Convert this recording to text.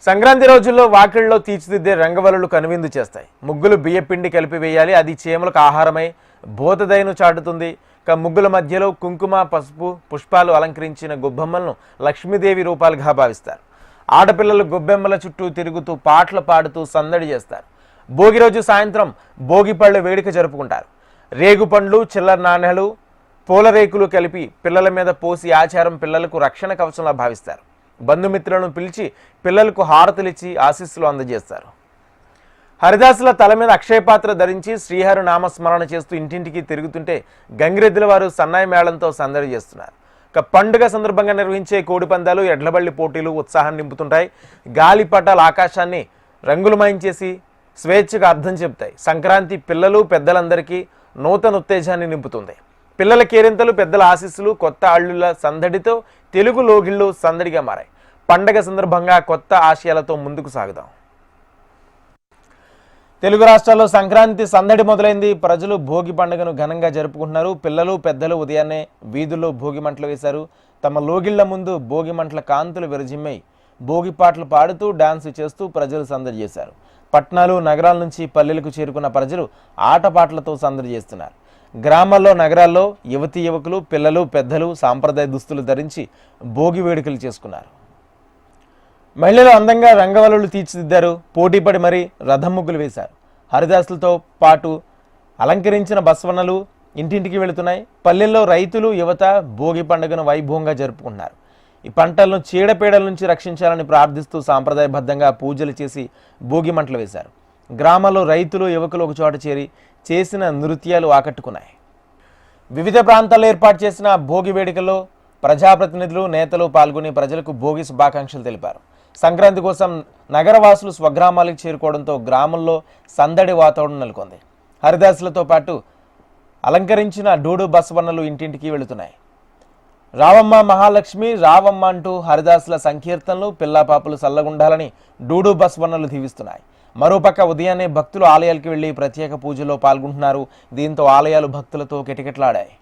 సంక్రాంతి రోజుల్లో వాకిళ్లలో తీర్చిదిద్దే రంగవల్లులు కనువిందు చేస్తాయి. ముగ్గులు బియ్యపిండి కలిపి వేయాలి. అది చీమలకు ఆహారమై భూతదయను చాటుతుంది. ముగ్గుల మధ్యలో కుంకుమ, పసుపు, పుష్పాలు అలంకరించిన గొబ్బెమ్మలను లక్ష్మీదేవి రూపాలుగా భావిస్తారు. ఆడపిల్లలు గొబ్బెమ్మల చుట్టూ తిరుగుతూ పాటలు పాడుతూ సందడి చేస్తారు. భోగి రోజు సాయంత్రం భోగి పళ్ళు వేడుక జరుపుకుంటారు. రేగు పండ్లు, చిల్లర నాణేలు, పూలరేకులు కలిపి పిల్లల మీద పోసి ఆచారం పిల్లలకు రక్షణ కవచంలా భావిస్తారు. బంధుమిత్రులను పిలిచి పిల్లలకు హారతులిచ్చి ఆశీస్సులు అందజేస్తారు. హరిదాసుల తల మీద అక్షయపాత్ర ధరించి శ్రీహరి నామస్మరణ చేస్తూ ఇంటింటికి తిరుగుతుంటే గంగిరెద్దుల వారు సన్నాయి మేళంతో సందడి చేస్తున్నారు. పండుగ సందర్భంగా నిర్వహించే కోడిపందాలు, ఎడ్లబళ్లి పోటీలు ఉత్సాహాన్ని నింపుతుంటాయి. గాలిపటాలు ఆకాశాన్ని రంగులమయం చేసి స్వేచ్ఛగా అర్థం చెబుతాయి. సంక్రాంతి పిల్లలు పెద్దలందరికీ నూతన ఉత్తేజాన్ని నింపుతుంది. పిల్లల కేరింతలు, పెద్దల ఆశీస్సులు, కొత్త అల్లుల సందడితో తెలుగు లోగిళ్ళు సందడిగా మారాయి. పండగ సందర్భంగా కొత్త ఆశయాలతో ముందుకు సాగుదాం. తెలుగు రాష్ట్రాల్లో సంక్రాంతి సందడి మొదలైంది. ప్రజలు భోగి పండుగను ఘనంగా జరుపుకుంటున్నారు. పిల్లలు పెద్దలు ఉదయాన్నే వీధుల్లో భోగి మంటలు వేశారు. తమ లోగిళ్ల ముందు భోగి మంటల కాంతులు విరజిమ్మై భోగి పాటలు పాడుతూ డాన్స్ చేస్తూ ప్రజలు సందడి చేశారు. పట్టణాలు, నగరాల నుంచి పల్లెలకు చేరుకున్న ప్రజలు ఆటపాటలతో సందడి చేస్తున్నారు. గ్రామాల్లో, నగరాల్లో యువతీ యువకులు, పిల్లలు పెద్దలు సాంప్రదాయ దుస్తులు ధరించి భోగి వేడుకలు చేసుకున్నారు. మహిళలు అందంగా రంగవల్లులు తీర్చిదిద్దారు. పోటీపడి మరీ రథం ముగ్గులు వేశారు. హరిదాసులతో పాటు అలంకరించిన బస్వన్నలు ఇంటింటికి వెళుతున్నాయి. పల్లెల్లో రైతులు, యువత భోగి పండుగను వైభవంగా జరుపుకుంటున్నారు. ఈ పంటలను చీడపీడల నుంచి రక్షించాలని ప్రార్థిస్తూ సాంప్రదాయబద్ధంగా పూజలు చేసి భోగి మంటలు వేశారు. గ్రామాల్లో రైతులు, యువకులు ఒకచోట చేరి చేసిన నృత్యాలు ఆకట్టుకున్నాయి. వివిధ ప్రాంతాల్లో ఏర్పాటు చేసిన భోగి వేడుకల్లో ప్రజాప్రతినిధులు, నేతలు పాల్గొని ప్రజలకు భోగి శుభాకాంక్షలు తెలిపారు. సంక్రాంతి కోసం నగరవాసులు స్వగ్రామాలకు చేరుకోవడంతో గ్రామంలో సందడి వాతావరణం నెలకొంది. హరిదాసులతో పాటు అలంకరించిన డూడు బసవన్నలు ఇంటింటికి వెళుతున్నాయి. రావమ్మ మహాలక్ష్మి, రావమ్మ అంటూ హరిదాసుల సంకీర్తనలు, పిల్లాపాపులు సల్లగుండాలని డూడు బసవన్నలు దీవిస్తున్నాయి. మరోపక్క ఉదయాన్నే భక్తులు ఆలయాలకు వెళ్లి ప్రత్యేక పూజలో పాల్గొంటున్నారు. దీంతో ఆలయాలు భక్తులతో కిటకిటలాడాయి.